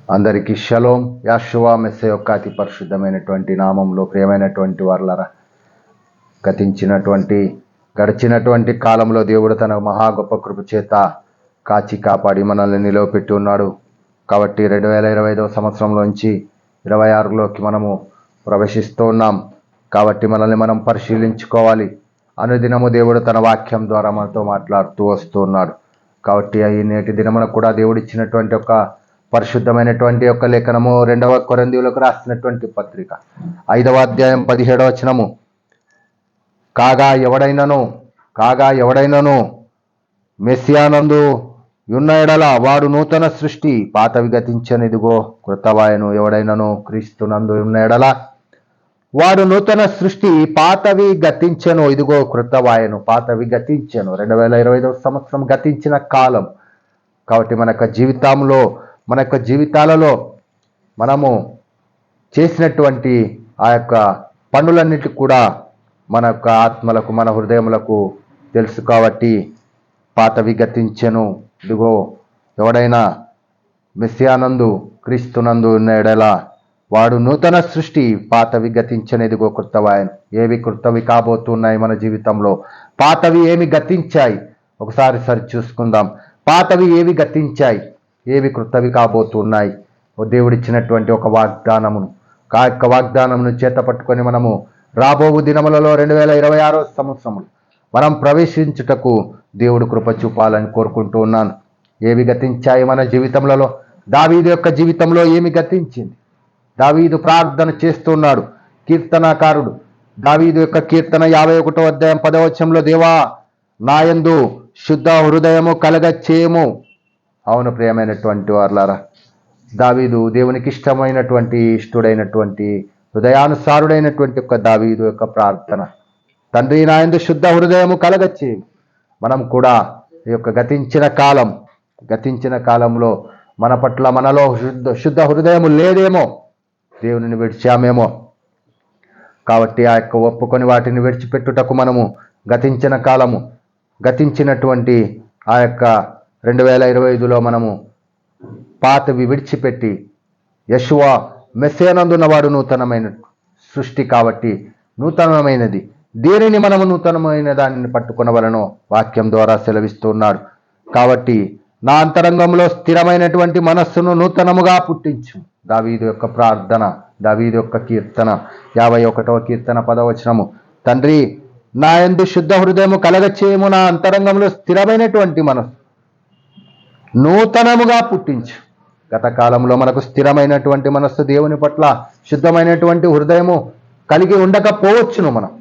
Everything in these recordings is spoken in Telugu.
అందరికీ షలోం. యాషువా మెస్సే యొక్క అతి పరిశుద్ధమైనటువంటి నామంలో ప్రియమైనటువంటి వారలారా, గడిచినటువంటి కాలంలో దేవుడు తన మహా గొప్ప కృప చేత కాచి కాపాడి మనల్ని నిలవపెట్టి ఉన్నాడు. కాబట్టి 2025వ సంవత్సరంలోంచి 26లోకి మనము ప్రవేశిస్తూ ఉన్నాం. కాబట్టి మనల్ని మనం పరిశీలించుకోవాలి. అనుదినము దేవుడు తన వాక్యం ద్వారా మనతో మాట్లాడుతూ వస్తూ ఉన్నాడు. కాబట్టి ఈ నేటి దినమున కూడా దేవుడు ఇచ్చినటువంటి ఒక పరిశుద్ధమైనటువంటి యొక్క లేఖనము 2వ కొరింథీయులకు రాసినటువంటి పత్రిక 5వ అధ్యాయం 17వ వచనము. కాగా ఎవడైనను మెస్సియానందు ఉన్న ఎడల వాడు నూతన సృష్టి, పాతవి గతించెను, ఇదిగో కృతవాయను. ఎవడైనను క్రీస్తునందు ఉన్న ఎడల వాడు నూతన సృష్టి, పాతవి గతించెను, ఇదిగో కృతవాయను. పాతవి గతించెను. 2025వ సంవత్సరం గతించిన కాలం. కాబట్టి మన యొక్క జీవితాలలో మనము చేసినటువంటి ఆ యొక్క పనులన్నిటి కూడా మన యొక్క ఆత్మలకు, మన హృదయములకు తెలుసు. కాబట్టి పాతవి గతించెను, ఇదిగో ఎవడైనా మెస్సియానందు క్రీస్తునందు ఉన్న ఎడల వాడు నూతన సృష్టి, పాతవి గతించెను, ఇదిగో కృతవాయను. ఏవి కృతవి కాబోతున్నాయి మన జీవితంలో? పాతవి ఏమి గతించాయి? ఒకసారి సరి చూసుకుందాం. పాతవి ఏవి గతించాయి, ఏవి కృతవి కాబోతున్నాయి? దేవుడిచ్చినటువంటి ఒక వాగ్దానమును, ఆ యొక్క వాగ్దానమును చేత పట్టుకొని మనము రాబో దినములలో 2026వ సంవత్సరములు మనం ప్రవేశించుటకు దేవుడు కృప చూపాలని కోరుకుంటూ ఉన్నాను. ఏవి గతించాయి మన జీవితంలో? దావీదు యొక్క జీవితంలో ఏమి గతించింది? దావీదు ప్రార్థన చేస్తున్నాడు. కీర్తనాకారుడు దావీదు యొక్క కీర్తన 51వ అధ్యాయం 10వ వచనంలో, దేవా నాయందు శుద్ధ హృదయము కలగచేయము. అవును ప్రియమైనటువంటి వారలారా, దావీదు దేవునికి ఇష్టడైనటువంటి హృదయానుసారుడైనటువంటి యొక్క దావీదు యొక్క ప్రార్థన, తండ్రి నాయందు శుద్ధ హృదయము కలగచేయము. మనం కూడా ఈ యొక్క గతించిన కాలంలో మన పట్ల మనలో శుద్ధ హృదయము లేదేమో, దేవునిని విడిచామేమో. కాబట్టి ఆ యొక్క ఒప్పుకొని వాటిని విడిచిపెట్టుటకు మనము గతించినటువంటి ఆ యొక్క 2025లో మనము పాతవి విడిచిపెట్టి యెషువా మెస్సియానందున్నవాడు నూతనమైన సృష్టి. కాబట్టి నూతనమైనది దేనిని మనము నూతనమైన దానిని పట్టుకునవలనో వాక్యం ద్వారా సెలవిస్తున్నాడు. కాబట్టి నా అంతరంగంలో స్థిరమైనటువంటి మనస్సును నూతనముగా పుట్టించు. దావీదు యొక్క ప్రార్థన, దావీదు యొక్క కీర్తన 51వ కీర్తన 10వ వచనము. తండ్రి నాయందు శుద్ధ హృదయము కలగచేయము, నా అంతరంగంలో స్థిరమైనటువంటి మనస్సు నూతనముగా పుట్టించు. గత కాలంలో మనకు స్థిరమైనటువంటి మనస్సు, దేవుని పట్ల శుద్ధమైనటువంటి హృదయము కలిగి ఉండకపోవచ్చును. మనం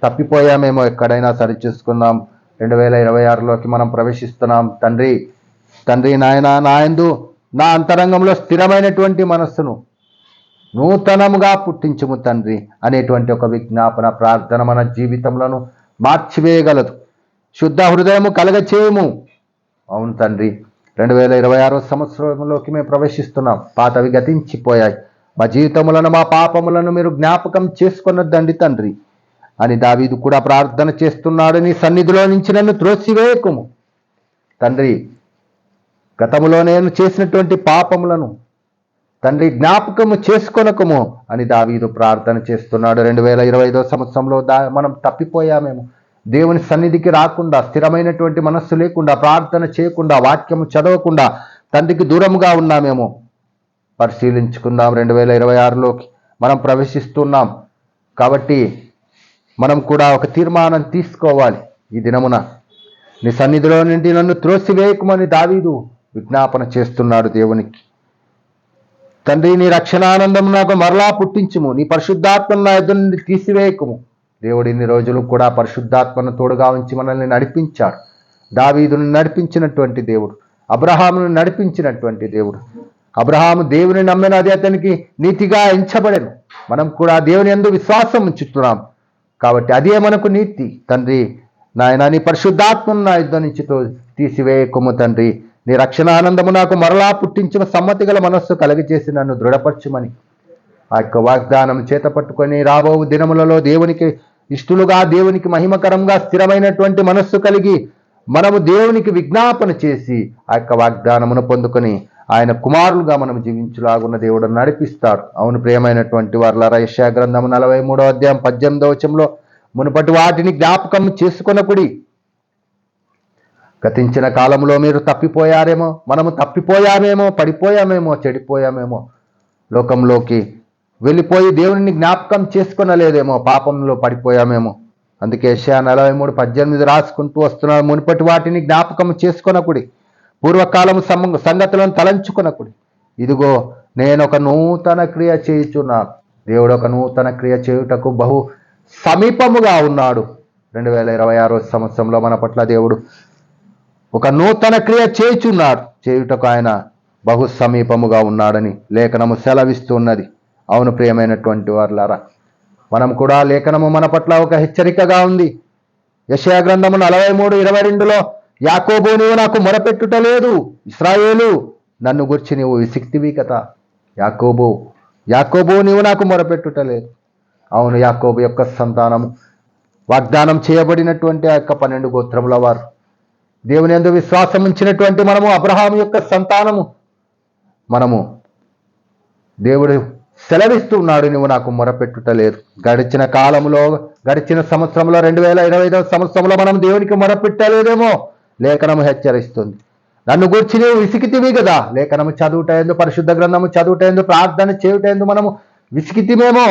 తప్పిపోయామేమో. ఎక్కడైనా సరిచూసుకుందాం. 2026లోకి మనం ప్రవేశిస్తున్నాం. తండ్రి నాయన నాయందు నా అంతరంగంలో స్థిరమైనటువంటి మనస్సును నూతనముగా పుట్టించుము తండ్రి అనేటువంటి ఒక విజ్ఞాపన ప్రార్థన మన జీవితంలో మార్చివేయగలదు. శుద్ధ హృదయము కలగచేయము. అవును తండ్రి, 2026వ సంవత్సరంలోకి మేము ప్రవేశిస్తున్నాం. పాతవి గతించిపోయాయి. మా జీవితములను, మా పాపములను మీరు జ్ఞాపకం చేసుకొనొద్దండి తండ్రి అని దావీదు కూడా ప్రార్థన చేస్తున్నాడు. నీ సన్నిధిలో నుంచి నన్ను త్రోసివేయకుము తండ్రి. గతములో నేను చేసినటువంటి పాపములను తండ్రి జ్ఞాపకము చేసుకొనకము అని దావీదు ప్రార్థన చేస్తున్నాడు. 2025వ సంవత్సరంలో మనం తప్పిపోయామేమో. దేవుని సన్నిధికి రాకుండా, స్థిరమైనటువంటి మనస్సు లేకుండా, ప్రార్థన చేయకుండా, వాక్యము చదవకుండా తండ్రికి దూరముగా ఉన్నామేమో. పరిశీలించుకుందాం. 2026లోకి మనం ప్రవేశిస్తున్నాం. కాబట్టి మనం కూడా ఒక తీర్మానం తీసుకోవాలి. ఈ దినమున నీ సన్నిధిలో నుండి నన్ను త్రోసివేయకుమని దావీదు విజ్ఞాపన చేస్తున్నాడు దేవునికి. తండ్రి నీ రక్షణానందం నాకు మరలా పుట్టించుము, నీ పరిశుద్ధాత్మను నా ఎదురు నుండి తీసివేయకుము. దేవుడు ఇన్ని రోజులు కూడా పరిశుద్ధాత్మను తోడుగా ఉంచి మనల్ని నడిపించాడు. దావీదును నడిపించినటువంటి దేవుడు, అబ్రహామును నడిపించినటువంటి దేవుడు. అబ్రహాము దేవుని నమ్మిన, అది అతనికి నీతిగా ఎంచబడెను. మనం కూడా దేవుని యందు విశ్వాసం ఉంచుతున్నాం. కాబట్టి అదే మనకు నీతి. తండ్రి నాయన నీ పరిశుద్ధాత్మను నా యుద్ధ నుంచి తీసివేయకుము తండ్రి. నీ రక్షణ ఆనందము నాకు మరలా పుట్టించిన సమ్మతి గల మనస్సు కలిగజేసి నన్ను దృఢపరచుమని ఆ యొక్క వాగ్దానం చేత పట్టుకొని రాబో దినములలో దేవునికి ఇష్టలుగా, దేవునికి మహిమకరంగా స్థిరమైనటువంటి మనస్సు కలిగి మనము దేవునికి విజ్ఞాపన చేసి ఆ యొక్క వాగ్దానమును పొందుకొని ఆయన కుమారులుగా మనం జీవించులాగున్న దేవుడు నడిపిస్తాడు. అవును ప్రియమైనటువంటి వారులారా, యెషయా గ్రంథము 43వ అధ్యాయం 18వ వచనంలో మునుపటి వాటిని జ్ఞాపకం చేసుకొనకుడి. గతించిన కాలంలో మీరు తప్పిపోయారేమో, మనము తప్పిపోయామేమో, పడిపోయామేమో, చెడిపోయామేమో, లోకంలోకి వెళ్ళిపోయి దేవుని జ్ఞాపకం చేసుకొనలేదేమో, పాపంలో పడిపోయామేమో. అందుకే యెషయా 43:18 రాసుకుంటూ వస్తున్నాడు, మునుపటి వాటిని జ్ఞాపకం చేసుకొనకుడి, పూర్వకాలము సంగతులను తలంచుకొనకుడి. ఇదిగో నేను ఒక నూతన క్రియ చేయుచున్నాను. దేవుడు ఒక నూతన క్రియ చేయుటకు బహు సమీపముగా ఉన్నాడు. 2026వ సంవత్సరంలో మన పట్ల దేవుడు ఒక నూతన క్రియ చేయుటకు ఆయన బహు సమీపముగా ఉన్నాడని లేఖనము సెలవిస్తున్నది. అవును ప్రియమైనటువంటి వారులారా, మనం కూడా లేఖనము మన పట్ల ఒక హెచ్చరికగా ఉంది. యెషయా గ్రంథము 43:22లో యాకోబు నీవు నాకు మొరపెట్టుటలేదు, ఇశ్రాయేలు నన్ను గురించి నీవు విసిక్తివి కదా. యాకోబు నీవు నాకు మొరపెట్టుటలేదు. అవును, యాకోబు యొక్క సంతానము వాగ్దానం చేయబడినటువంటి ఆ యొక్క 12 గోత్రముల వారు, దేవుని యందు విశ్వాసం ఉంచినటువంటి మనము, అబ్రహాము యొక్క సంతానము మనము. దేవుడు సెలవిస్తున్నాడు, నువ్వు నాకు మొరపెట్టుటలేదు. గడిచిన సంవత్సరంలో 2025వ సంవత్సరంలో మనం దేవునికి మొరపెట్టలేదేమో లేఖనము హెచ్చరిస్తుంది. నన్ను గురించి నీవు విసికితివి కదా. లేఖనము చదువుటేందు, పరిశుద్ధ గ్రంథము చదువుటేందు, ప్రార్థన చేయుటేందు మనము విసికితిమేమో.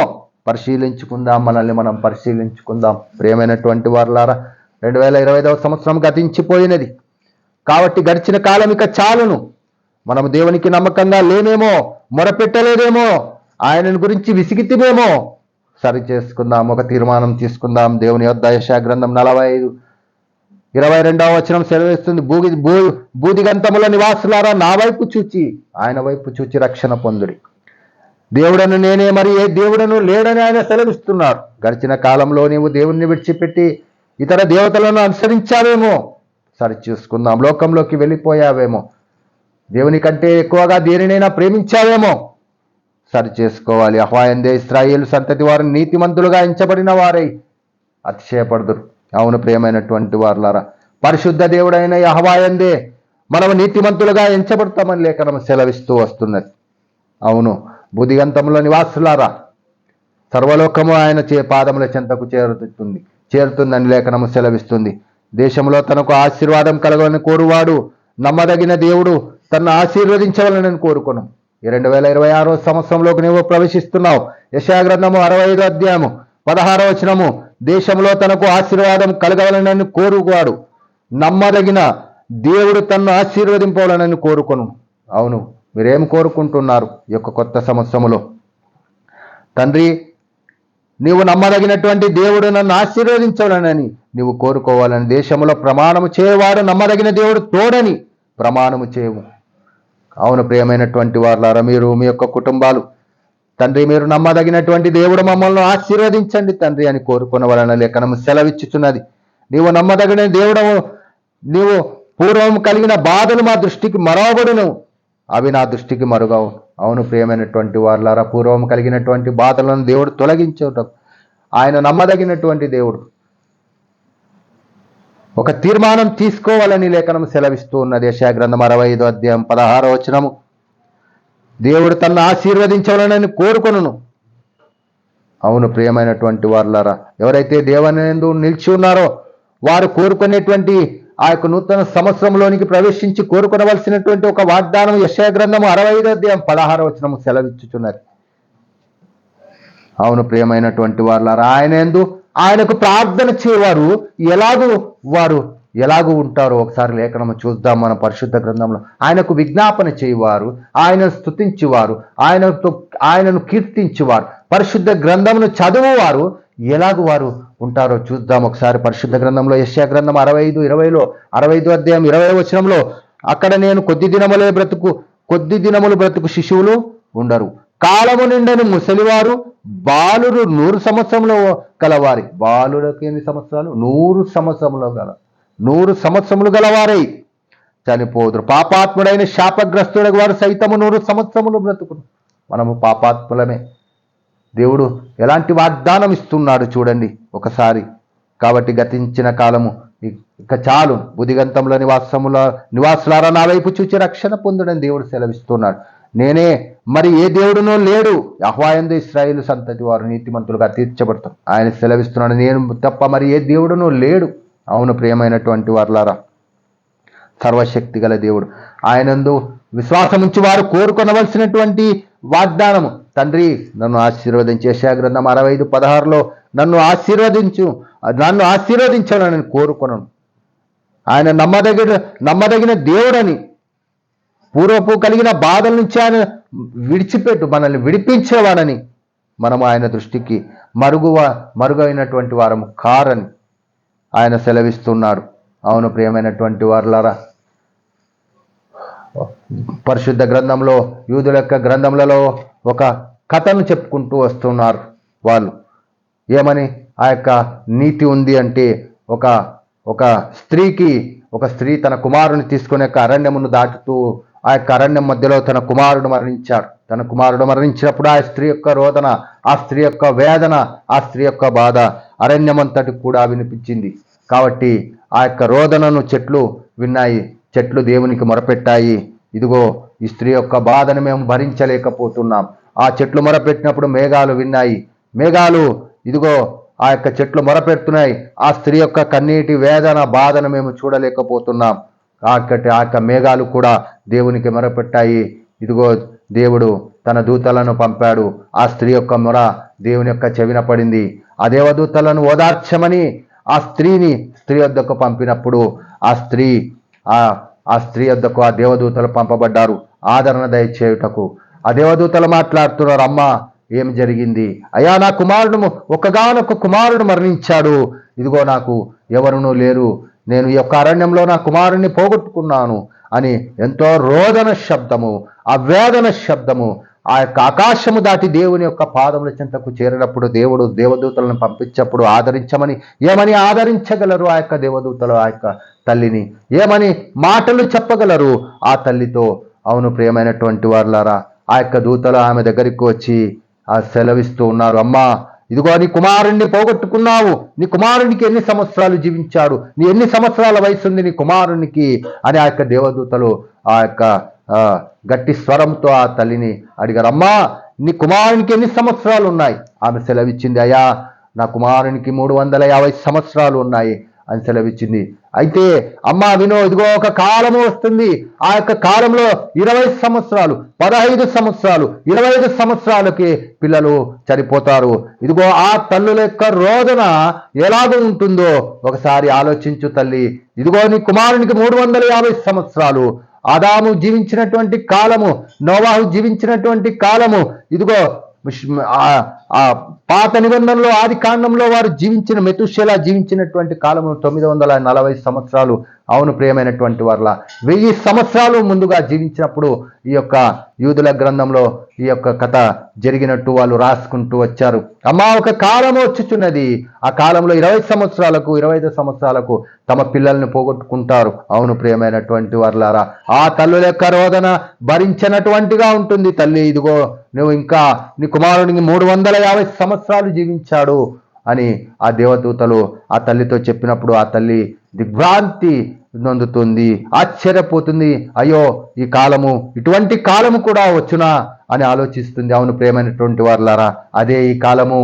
పరిశీలించుకుందాం, మనల్ని మనం పరిశీలించుకుందాం. ప్రియమైనటువంటి వారులారా, 2025వ సంవత్సరం గతించిపోయినది కాబట్టి గడిచిన కాలం ఇక చాలును. మనము దేవునికి నమ్మకంగా లేమేమో, మొరపెట్టలేదేమో, ఆయనను గురించి విసిగితిమేమో. సరి చేసుకుందాం, ఒక తీర్మానం తీసుకుందాం. దేవుని యొద్ద యెషయా గ్రంథం 45:22వ వచనం సెలవిస్తుంది, బూదిగంతముల నివాసులారా నా వైపు చూచి, ఆయన వైపు చూచి రక్షణ పొందుడి. దేవుడను నేనే, మరి ఏ దేవుడను లేడని ఆయన సెలవిస్తున్నాడు. గడిచిన కాలంలో నీవు దేవుణ్ణి విడిచిపెట్టి ఇతర దేవతలను అనుసరించావేమో, సరి చూసుకుందాం. లోకంలోకి వెళ్ళిపోయావేమో, దేవుని కంటే ఎక్కువగా దేనినైనా ప్రేమించావేమో, సరి చేసుకోవాలి. యెహోవాయందే ఇశ్రాయేలు సంతతి వారు నీతిమంతులుగా ఎంచబడిన వారై అతిశయపడుదురు. అవును ప్రియమైనటువంటి వారులారా, పరిశుద్ధ దేవుడైన యెహోవాయందే మనము నీతిమంతులుగా ఎంచబడతామని లేఖనం సెలవిస్తూ వస్తున్నది. అవును, బుద్ధిగంతముల నివాసులారా, సర్వలోకము ఆయన పాదముల చెంతకు చేరుతుందని లేఖనము సెలవిస్తుంది. దేశంలో తనకు ఆశీర్వాదం కలగాలని కోరువాడు నమ్మదగిన దేవుడు తనను ఆశీర్వదించవాలని కోరుకున్నాం. ఈ 2026వ సంవత్సరంలోకి నీవు ప్రవేశిస్తున్నావు. యెషయా గ్రంథము 65వ అధ్యాయము 16వ వచనము, దేశంలో తనకు ఆశీర్వాదం కలగవాలని కోరువాడు నమ్మదగిన దేవుడు తనను ఆశీర్వదింపవాలని కోరుకొను. అవును, మీరేం కోరుకుంటున్నారు ఈ యొక్క కొత్త సంవత్సరములో? తండ్రి, నీవు నమ్మదగినటువంటి దేవుడు నన్ను ఆశీర్వదించాలని నీవు కోరుకోవాలని, దేశంలో ప్రమాణము చేయవాడు నమ్మదగిన దేవుడు తోడని ప్రమాణము చేయవు. అవును ప్రియమైనటువంటి వారులారా, మీరు మీ యొక్క కుటుంబాలు, తండ్రి మీరు నమ్మదగినటువంటి దేవుడు మమ్మల్ని ఆశీర్వదించండి తండ్రి అని కోరుకునవలన లేఖనము సెలవిచ్చుచున్నది. నీవు నమ్మదగిన దేవుడము, నీవు పూర్వం కలిగిన బాధలు మా దృష్టికి మరవబడును, అవి నా దృష్టికి మరుగవు. అవును ప్రియమైనటువంటి వారులారా, పూర్వం కలిగినటువంటి బాధలను దేవుడు తొలగించటం ఆయన నమ్మదగినటువంటి దేవుడు. ఒక తీర్మానం తీసుకోవాలని లేఖనం సెలవిస్తూ ఉన్నది. యెషయా గ్రంథం 65వ అధ్యాయం 16వ వచనము, దేవుడు తనను ఆశీర్వదించాలని కోరుకొనును. అవును ప్రియమైనటువంటి వారులారా, ఎవరైతే దేవుని యందు నిలిచి ఉన్నారో వారు కోరుకునేటువంటి ఆ యొక్క నూతన సంవత్సరంలోనికి ప్రవేశించి కోరుకొనవలసినటువంటి ఒక వాగ్దానం యెషయా గ్రంథము 65వ అధ్యాయం 16వ వచనము సెలవిచ్చుచున్నది. అవును ప్రియమైనటువంటి వారులారా, ఆయనకు ప్రార్థన చేయవారు ఎలాగూ ఉంటారో ఒకసారి లేఖనము చూద్దాం. మన పరిశుద్ధ గ్రంథంలో ఆయనకు విజ్ఞాపన చేయవారు, ఆయనను స్తుతించువారు, ఆయనను కీర్తించువారు, పరిశుద్ధ గ్రంథమును చదువువారు ఎలాగూ వారు ఉంటారో చూద్దాం ఒకసారి. పరిశుద్ధ గ్రంథంలో యెషయా గ్రంథం 65:20లో 65వ అధ్యాయం 20వ వచనంలో, అక్కడ నేను కొద్ది దినములు బ్రతుకు శిశువులు ఉండరు, కాలము నిండని ముసలివారు, బాలురు 100 సంవత్సరంలో గలవారి. బాలులకు ఎన్ని సంవత్సరాలు? 100 సంవత్సరములు గలవారై చనిపోదురు. పాపాత్ముడైన శాపగ్రస్తుడైన వారు సైతము 100 సంవత్సరములు బ్రతుకును. మనము పాపాత్ములమే. దేవుడు ఎలాంటి వాగ్దానం ఇస్తున్నాడు చూడండి ఒకసారి. కాబట్టి గతించిన కాలము ఇక చాలు, బుదిగంతంలో నివాసులారా నా వైపు చూచి రక్షణ పొందుడని దేవుడు సెలవిస్తున్నాడు. నేనే, మరి ఏ దేవుడునో లేడు. యెహోవాయందు ఇశ్రాయేలు సంతతి వారు నీతిమంతులుగా తీర్చబడతారు. ఆయన సెలవిస్తున్నాడు, నేను తప్ప మరి ఏ దేవుడునో లేడు. అవును ప్రియమైనటువంటి వారులారా, సర్వశక్తి గల దేవుడు, ఆయనందు విశ్వాసం ఉంచి వారు కోరుకొనవలసినటువంటి వాగ్దానము, తండ్రి నన్ను ఆశీర్వదించి, యెషయా గ్రంథం 65:16 నన్ను ఆశీర్వదించాలని నేను కోరుకొనను. ఆయన నమ్మదగిన దేవుడని, పూర్వపు కలిగిన బాధల నుంచి ఆయన మనల్ని విడిపించేవాడని, మనము ఆయన దృష్టికి మరుగైనటువంటి వారము కారని ఆయన సెలవిస్తున్నాడు. అవును ప్రియమైనటువంటి వారులారా, పరిశుద్ధ గ్రంథంలో, యూదుల యొక్క గ్రంథములలో ఒక కథను చెప్పుకుంటూ వస్తున్నారు వాళ్ళు. ఏమని ఆ యొక్క నీతి ఉంది అంటే, ఒక స్త్రీ తన కుమారుని తీసుకునే అరణ్యమును దాటుతూ ఆ యొక్క అరణ్యం మధ్యలో తన కుమారుడు మరణించాడు. తన కుమారుడు మరణించినప్పుడు ఆ స్త్రీ యొక్క రోదన, ఆ స్త్రీ యొక్క వేదన, ఆ స్త్రీ యొక్క బాధ అరణ్యమంతటి కూడా వినిపించింది. కాబట్టి ఆ యొక్క రోదనను చెట్లు విన్నాయి, చెట్లు దేవునికి మొరపెట్టాయి. ఇదిగో ఈ స్త్రీ యొక్క బాధను మేము భరించలేకపోతున్నాం. ఆ చెట్లు మొరపెట్టినప్పుడు మేఘాలు విన్నాయి. మేఘాలు ఇదిగో ఆ యొక్క చెట్లు మొరపెడుతున్నాయి. ఆ స్త్రీ యొక్క కన్నీటి వేదన బాధను మేము చూడలేకపోతున్నాం. ఆ యొక్క మేఘాలు కూడా దేవునికి మొరపెట్టాయి. ఇదిగో దేవుడు తన దూతలను పంపాడు. ఆ స్త్రీ యొక్క మొర దేవుని యొక్క చెవిన పడింది. ఆ దేవదూతలను ఓదార్చమని ఆ స్త్రీ వద్దకు పంపినప్పుడు ఆ స్త్రీ వద్దకు ఆ దేవదూతలు పంపబడ్డారు ఆదరణ దయచేయుటకు. ఆ దేవదూతలు మాట్లాడుతున్నారు, అమ్మా ఏం జరిగింది? అయ్యా, నా కుమారుడు ఒక్కగానొక్క కుమారుడు మరణించాడు. ఇదిగో నాకు ఎవరునూ లేరు. నేను ఈ యొక్క అరణ్యంలో నా కుమారుణ్ణి పోగొట్టుకున్నాను అని ఎంతో రోదన శబ్దము, ఆ వేదన శబ్దము ఆ యొక్క ఆకాశము దాటి దేవుని యొక్క పాదముల చెంతకు చేరినప్పుడు దేవుడు దేవదూతలను పంపించప్పుడు ఏమని ఆదరించగలరు ఆ యొక్క దేవదూతలు ఆ యొక్క తల్లిని? ఏమని మాటలు చెప్పగలరు ఆ తల్లితో? అవును ప్రియమైనటువంటి వారులారా, ఆ యొక్క దూతలు ఆమె దగ్గరికి వచ్చి సెలవిస్తూ ఉన్నారు, అమ్మా ఇదిగో నీ కుమారుణ్ణి పోగొట్టుకున్నావు. నీ కుమారునికి ఎన్ని సంవత్సరాలు జీవించాడు? ఎన్ని సంవత్సరాల వయసు ఉంది నీ కుమారునికి అని ఆ యొక్క దేవదూతలు ఆ యొక్క గట్టి స్వరంతో ఆ తల్లిని అడిగారు. అమ్మా, నీ కుమారునికి ఎన్ని సంవత్సరాలు ఉన్నాయి? ఆమె సెలవిచ్చింది, అయ్యా నా కుమారునికి 350 సంవత్సరాలు ఉన్నాయి అని సెలవిచ్చింది. అయితే అమ్మా వినో, ఇదిగో ఒక కాలము వస్తుంది. ఆ యొక్క కాలంలో 20 సంవత్సరాలు, 15 సంవత్సరాలు, 25 సంవత్సరాలకి పిల్లలు చనిపోతారు. ఇదిగో ఆ తల్లుల యొక్క రోదన ఎలాగో ఉంటుందో ఒకసారి ఆలోచించు తల్లి. ఇదిగో నీ కుమారునికి 350 సంవత్సరాలు. ఆదాము జీవించినటువంటి కాలము, నోవాహు జీవించినటువంటి కాలము, ఇదిగో ఆ పాత నిబంధనలో ఆది కాండంలో వారు మెతుషెలా జీవించినటువంటి కాలము 940 సంవత్సరాలు. అవును ప్రియమైనటువంటి వారులా, 1000 సంవత్సరాలు ముందుగా జీవించినప్పుడు ఈ యొక్క యూదుల గ్రంథంలో ఈ యొక్క కథ జరిగినట్టు వాళ్ళు రాసుకుంటూ వచ్చారు. అమ్మా, ఒక కాలం వచ్చుచున్నది. ఆ కాలంలో 20 సంవత్సరాలకు 25 సంవత్సరాలకు తమ పిల్లల్ని పోగొట్టుకుంటారు. అవును ప్రియమైనటువంటి వారులారా, ఆ తల్లుల యొక్క రోదన భరించినటువంటిగా ఉంటుంది. తల్లి, ఇదిగో నువ్వు ఇంకా నీ కుమారుడికి 350 సంవత్సరాలు జీవించాడు అని ఆ దేవదూతలు ఆ తల్లితో చెప్పినప్పుడు ఆ తల్లి దిగ్భ్రాంతి నొందుతుంది, ఆశ్చర్యపోతుంది. అయ్యో, ఈ కాలము, ఇటువంటి కాలము కూడా వచ్చునా అని ఆలోచిస్తుంది. అవును ప్రియమైనటువంటి వారులారా, అదే ఈ కాలము.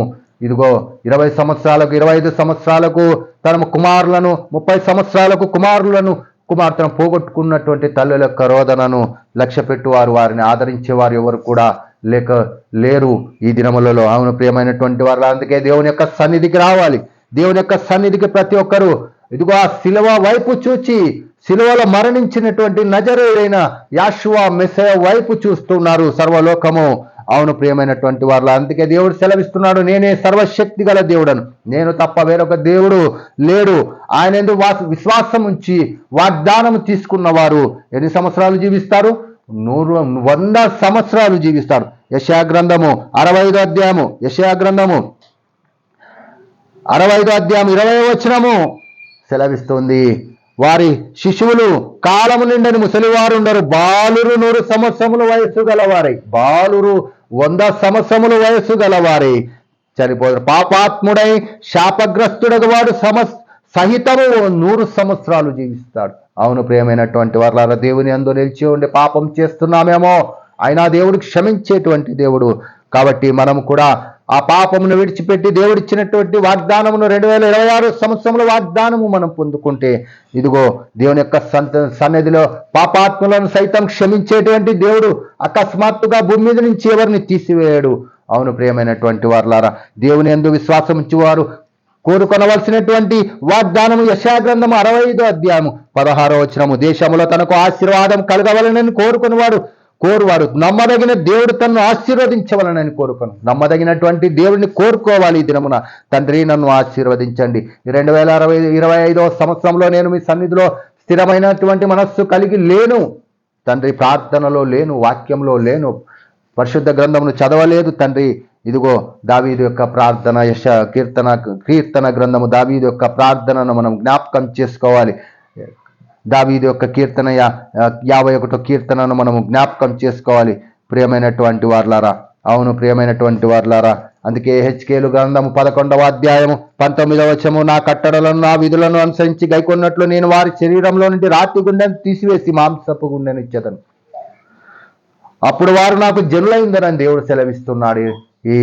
ఇదిగో 20 సంవత్సరాలకు 25 సంవత్సరాలకు తన కుమారులను, 30 సంవత్సరాలకు కుమార్తెను పోగొట్టుకున్నటువంటి తల్లుల యొక్క రోదనను లక్ష్య పెట్టువారు, వారిని ఆదరించేవారు ఎవరు కూడా లేరు ఈ దినములలో. అవును ప్రియమైనటువంటి వారు, అందుకే దేవుని యొక్క సన్నిధికి రావాలి. దేవుని యొక్క సన్నిధికి ప్రతి ఒక్కరూ ఇదిగో ఆ శిలువ వైపు చూచి, శిలువలో మరణించినటువంటి నజరేయుడైన యెషువా మెస్సయ వైపు చూస్తున్నారు సర్వలోకము. అవును ప్రియమైనటువంటి వారు, అందుకే దేవుడు సెలవిస్తున్నాడు, నేనే సర్వశక్తి గల దేవుడను, నేను తప్ప వేరొక దేవుడు లేడు. ఆయన ఎందుకు విశ్వాసం ఉంచి వాగ్దానం తీసుకున్న వారు ఎన్ని సంవత్సరాలు జీవిస్తారు? 100 సంవత్సరాలు జీవిస్తారు. యెషయా గ్రంథము 65వ అధ్యాయము, యెషయా గ్రంథము 65వ అధ్యాయం 20వ వచనము సెలవిస్తుంది, వారి శిశువులు కాలము నిండని ముసలివారు ఉండరు, బాలురు 100 సంవత్సరముల వయస్సు గలవారై, బాలురు 100 సంవత్సరముల వయస్సు గలవారై చనిపోతారు. పాపాత్ముడై శాపగ్రస్తుడగు వాడు సహితము 100 సంవత్సరాలు జీవిస్తాడు. అవును ప్రియమైనటువంటి వారలారా, దేవుని యందు నిలిచి ఉండి పాపం చేస్తున్నామేమో, అయినా దేవుడు క్షమించేటువంటి దేవుడు. కాబట్టి మనము కూడా ఆ పాపమును విడిచిపెట్టి దేవుడిచ్చినటువంటి వాగ్దానమును 2026 సంవత్సరంలో వాగ్దానము మనం పొందుకుంటే, ఇదిగో దేవుని యొక్క సన్నిధిలో పాపాత్ములను సైతం క్షమించేటువంటి దేవుడు అకస్మాత్తుగా భూమి మీద నుంచి ఎవరిని తీసివేయడు. అవును ప్రియమైనటువంటి వారలారా, దేవుని యందు విశ్వాసం ఉంచువారు కోరుకొనవలసినటువంటి వాగ్దానము యెషయా గ్రంథము 65వ అధ్యాయము 16వ వచనము, దేశములో తనకు ఆశీర్వాదం కలగవలనని కోరువాడు నమ్మదగిన దేవుడు తనను ఆశీర్వదించవలనని కోరుకొను. నమ్మదగినటువంటి దేవుడిని కోరుకోవాలి. ఈ దినమున తండ్రి నన్ను ఆశీర్వదించండి. 2025వ సంవత్సరంలో నేను మీ సన్నిధిలో స్థిరమైనటువంటి మనస్సు కలిగి లేను తండ్రి, ప్రార్థనలో లేను, వాక్యంలో లేను, పరిశుద్ధ గ్రంథమును చదవలేదు తండ్రి. ఇదిగో దావీదు యొక్క ప్రార్థన, కీర్తన గ్రంథము దావీదు యొక్క ప్రార్థనను మనం జ్ఞాపకం చేసుకోవాలి. దావీదు యొక్క కీర్తన 51వ కీర్తనను మనము జ్ఞాపకం చేసుకోవాలి. ప్రియమైనటువంటి వారలారా, అవును ప్రియమైనటువంటి వారలారా, అందుకే హెచ్కేలు గ్రంథము 11వ అధ్యాయము 19వ వచనము, నా కట్టడలను నా విధులను అనుసరించి గైకొన్నట్లు నేను వారి శరీరంలో నుండి రాతి గుండెను తీసివేసి మాంసపు గుండెను ఇచ్చేదను, అప్పుడు వారు నాకు జనులైందరని దేవుడు సెలవిస్తున్నాడు. ఈ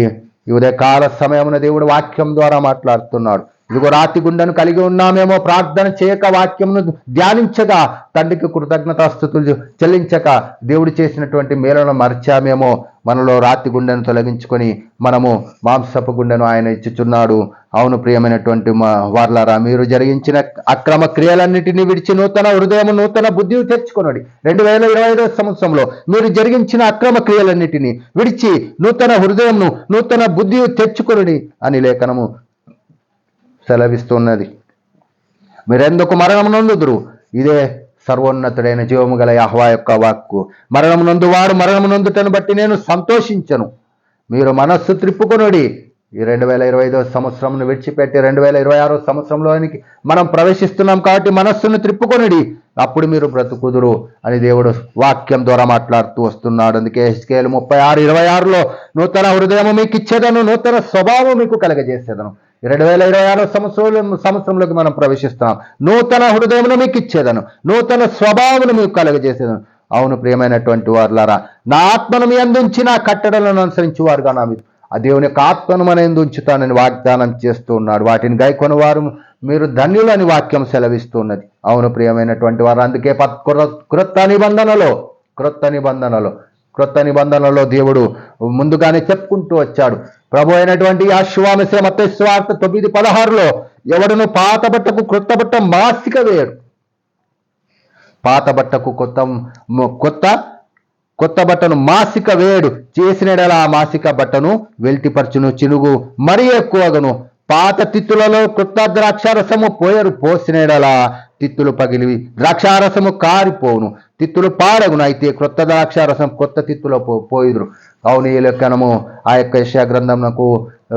ఉదయకాల సమయమున దేవుడు వాక్యం ద్వారా మాట్లాడుతున్నాడు. ఇదిగో రాతి గుండెను కలిగి ఉన్నామేమో, ప్రార్థన చేయక వాక్యమును ధ్యానించగా తండ్రికి కృతజ్ఞతాస్తుతులు చెల్లించక దేవుడు చేసినటువంటి మేలను మర్చామేమో, మనలో రాతి గుండెను తొలగించుకొని మనము మాంసపు గుండెను ఆయన ఇచ్చుచున్నాడు. అవును ప్రియమైనటువంటి వారలారా, మీరు జరిగించిన అక్రమ క్రియలన్నిటినీ విడిచి నూతన హృదయము నూతన బుద్ధి తెచ్చుకొనుడి. 2025వ సంవత్సరంలో మీరు జరిగించిన అక్రమ క్రియలన్నిటినీ విడిచి నూతన హృదయంను నూతన బుద్ధి తెచ్చుకొనుడి అని లేఖనము సెలవిస్తున్నది. మీరెందుకు మరణమునందుదురు? ఇదే సర్వోన్నతుడైన జీవము గల యెహోవా యొక్క వాక్కు. మరణమునందు వాడు మరణమునందుటను బట్టి నేను సంతోషించను. మీరు మనస్సు త్రిప్పుకొనుడి. ఈ 2025వ సంవత్సరంను విడిచిపెట్టి 2026వ సంవత్సరంలోనికి మనం ప్రవేశిస్తున్నాం కాబట్టి మనస్సును త్రిప్పుకొనుడి, అప్పుడు మీరు బ్రతుకుదురు అని దేవుడు వాక్యం ద్వారా మాట్లాడుతూ వస్తున్నాడు. అందుకే హెచ్కేలు 36:26లో నూతన హృదయము మీకు ఇచ్చేదను, నూతన స్వభావం మీకు కలగజేసేదను. 2026వ సంవత్సరంలోకి మనం ప్రవేశిస్తున్నాం. నూతన హృదయమును మీకు ఇచ్చేదను, నూతన స్వభావమును మీకు కలగజేసేదను. అవును ప్రియమైనటువంటి వారులారా, నా ఆత్మను మీ అందించి నా కట్టడలను అనుసరించి వారుగా నా మీద ఆ దేవుని యొక్క ఆత్మను మన ఎందు ఉంచుతానని వాగ్దానం చేస్తూ ఉన్నాడు. వాటిని గైకొని వారు మీరు ధన్యులని వాక్యం సెలవిస్తున్నది. అవును ప్రియమైనటువంటి వారు, అందుకే క్రొత్త నిబంధనలో దేవుడు ముందుగానే చెప్పుకుంటూ వచ్చాడు. ప్రభు అయినటువంటి యెహోవా మెస్సియా మత్తయి సువార్త 9:16లో, ఎవడును పాత బట్టకు క్రొత్త బట్ట మాసిక వేయడు, పాత బట్టకు కొత్త బట్టను మాసిక వేయడు, చేసినడలా ఆ మాసిక బట్టను వెల్టిపరచును, చినుగు మరీ ఎక్కువగను. పాత తిత్తులలో కొత్త ద్రాక్షారసము పోయరు, పోసినడలా తిత్తులు పగిలి ద్రాక్షారసము కారిపోవును, తిత్తులు పాడగును. అయితే క్రొత్త ద్రాక్షారసం కొత్త తిత్తులో పోయిదురు. అవును, ఈ లెక్కనము ఆ యొక్క యెషయా గ్రంథంకు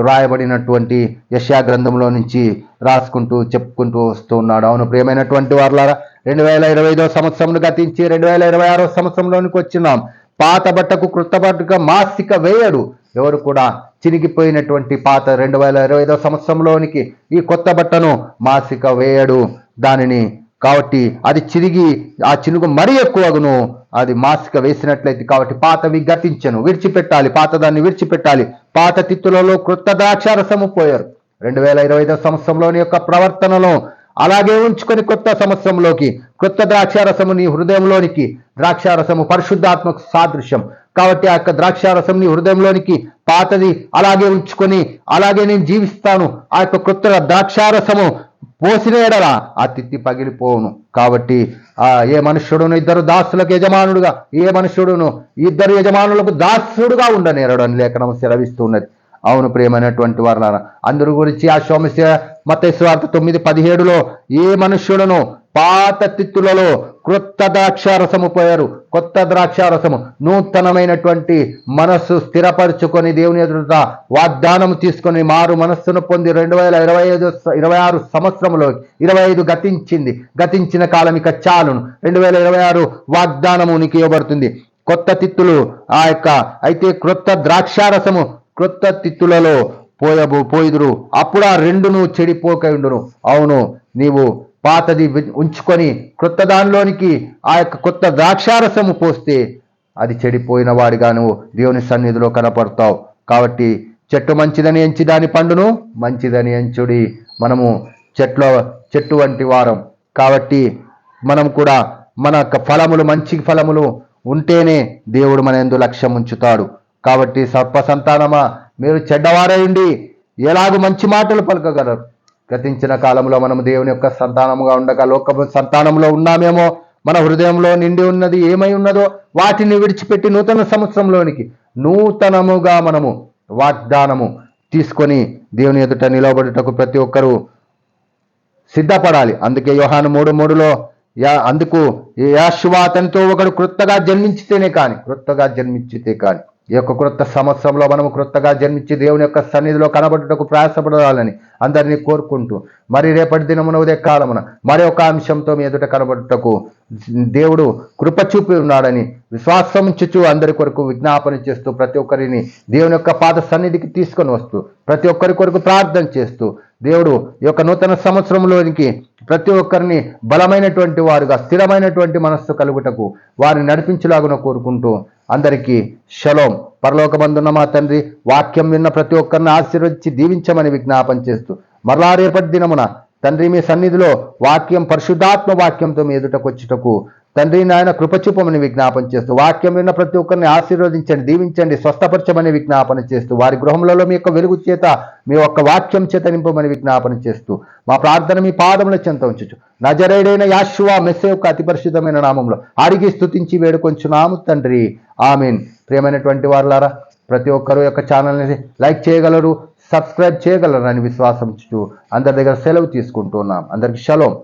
రాయబడినటువంటి యెషయా గ్రంథంలో నుంచి రాసుకుంటూ చెప్పుకుంటూ వస్తూ ఉన్నాడు. అవును ప్రియమైనటువంటి వారులారా, 2025వ సంవత్సరంను గతించి 2026వ సంవత్సరంలోనికి వచ్చినాం. పాత బట్టకు క్రొత్త బట్టగా మాసిక వేయడు. ఎవరు కూడా చినిగిపోయినటువంటి పాత 2025వ సంవత్సరంలోనికి ఈ కొత్త బట్టను మాసిక వేయడు దానిని. కాబట్టి అది చిరిగి ఆ చినుగు మరీ ఎక్కువగును అది మాసిక వేసినట్లయితే. కాబట్టి పాతవి గతించను, విడిచిపెట్టాలి, పాతదాన్ని విడిచిపెట్టాలి. పాత తిత్తులలో క్రొత్త ద్రాక్షారసము పోయారు. 2025వ సంవత్సరంలోని యొక్క ప్రవర్తనలో అలాగే ఉంచుకొని కొత్త సంవత్సరంలోకి కొత్త ద్రాక్షారసము నీ హృదయంలోనికి, ద్రాక్షారసము పరిశుద్ధాత్మకు సాదృశ్యం కాబట్టి ఆ యొక్క ద్రాక్షారసం నీ హృదయంలోనికి పాతది అలాగే ఉంచుకొని అలాగే నేను జీవిస్తాను. ఆ యొక్క కొత్త ద్రాక్షారసము పోసిన ఎడల ఆ తిత్తి పగిలిపోవును. కాబట్టి ఏ మనుష్యుడును ఇద్దరు దాసులకు యజమానుడుగా, ఏ మనుష్యుడును ఇద్దరు యజమానులకు దాసుడుగా ఉండనేరడు అని లేఖనం సెలవిస్తున్నది. అవును ప్రియమైనటువంటి వారులారా, అందరి గురించి ఆ మత్తయి సువార్త 9:17లో, ఏ మనుష్యులను పాత తిత్తులలో క్రొత్త ద్రాక్షారసము పోయారు, కొత్త ద్రాక్షారసము నూతనమైనటువంటి మనస్సు స్థిరపరచుకొని దేవుని ఎదుట వాగ్దానం తీసుకొని మారు మనస్సును పొంది 2026 సంవత్సరంలో 25 గతించింది, గతించిన కాలం ఇక చాలును. 2026 వాగ్దానము నీకు ఇవ్వబడుతుంది. కొత్త తిత్తులు ఆ యొక్క అయితే క్రొత్త ద్రాక్షారసము క్రొత్త తిత్తులలో పోయిదురు, అప్పుడు ఆ రెండును చెడిపోక ఉండును. అవును, నీవు పాతది ఉంచుకొని క్రొత్త దానిలోనికి ఆ యొక్క కొత్త ద్రాక్షారసము పోస్తే అది చెడిపోయిన వాడిగా నువ్వు దేవుని సన్నిధిలో కనపడతావు. కాబట్టి చెట్టు మంచిదని ఎంచి దాని పండును మంచిదని ఎంచుడి. మనము చెట్టు వంటి వారం కాబట్టి మనం కూడా మన యొక్క ఫలములు మంచి ఫలములు ఉంటేనే దేవుడు మన యందు లక్ష్యం ఉంచుతాడు. కాబట్టి సర్ప సంతానమా, మీరు చెడ్డవారైండి ఎలాగూ మంచి మాటలు పలకగలరు. గతించిన కాలంలో మనం దేవుని యొక్క సంతానముగా ఉండగా లోక సంతానంలో ఉన్నామేమో, మన హృదయంలో నిండి ఉన్నది ఏమై ఉన్నదో వాటిని విడిచిపెట్టి నూతన సంవత్సరంలోనికి నూతనముగా మనము వాగ్దానము తీసుకొని దేవుని ఎదుట నిలబడుటకు ప్రతి ఒక్కరూ సిద్ధపడాలి. అందుకే యోహాను 3:3లో అందుకు యెహోషువ అతనితో ఒకడు క్రొత్తగా జన్మించితే కానీ ఈ యొక్క క్రొత్త సంవత్సరంలో మనము క్రొత్తగా జన్మించి దేవుని యొక్క సన్నిధిలో కనబడుటకు ప్రయాసపడాలని అందరినీ కోరుకుంటూ మరి రేపటి దినమున ఉదయకాలమున మరి ఒక అంశంతో మీ ఎదుట కనబడుటకు దేవుడు కృప చూపి ఉన్నాడని విశ్వాసం ఉంచుచు అందరి కొరకు విజ్ఞాపన చేస్తూ ప్రతి ఒక్కరిని దేవుని యొక్క పాద సన్నిధికి తీసుకొని వస్తూ ప్రతి ఒక్కరి కొరకు ప్రార్థన చేస్తూ దేవుడు ఈ యొక్క నూతన సంవత్సరంలోనికి ప్రతి ఒక్కరిని బలమైనటువంటి వారుగా స్థిరమైనటువంటి మనస్సు కలుగుటకు వారిని నడిపించులాగున కోరుకుంటూ అందరికీ షలోం. పరలోకమందున్న మా తండ్రి, వాక్యం విన్న ప్రతి ఒక్కరిని ఆశీర్వదించి దీవించమని విజ్ఞాపన చేస్తూ మరలా రేపటి దినమున తండ్రి మీ సన్నిధిలో వాక్యం పరిశుద్ధాత్మ వాక్యంతో మీ ఎదుటకు వచ్చుటకు తండ్రి నాయన కృపచూపమని విజ్ఞాపన చేస్తూ వాక్యం విన్న ప్రతి ఒక్కరిని ఆశీర్వదించండి, దీవించండి, స్వస్థపరచమని విజ్ఞాపన చేస్తూ వారి గృహములలో మీ యొక్క వెలుగు చేత మీ యొక్క వాక్యం చేత నింపమని విజ్ఞాపన చేస్తూ మా ప్రార్థన మీ పాదముల చెంత ఉంచుచు నజరేయుడైన యెహోషువ మెస్సీయ యొక్క అతి పరిశుద్ధమైన నామంలో అడిగి స్తుతించి వేడుకొంచున్నాము తండ్రి, ఆమేన్. ప్రియమైనటువంటి వారులారా, ప్రతి ఒక్కరూ యొక్క ఛానల్ని లైక్ చేయగలరు, సబ్స్క్రైబ్ చేయగలరు అని విశ్వాసం ఉంచుతూ అందరి దగ్గర సెలవు తీసుకుంటున్నాం. అందరికీ షలోం.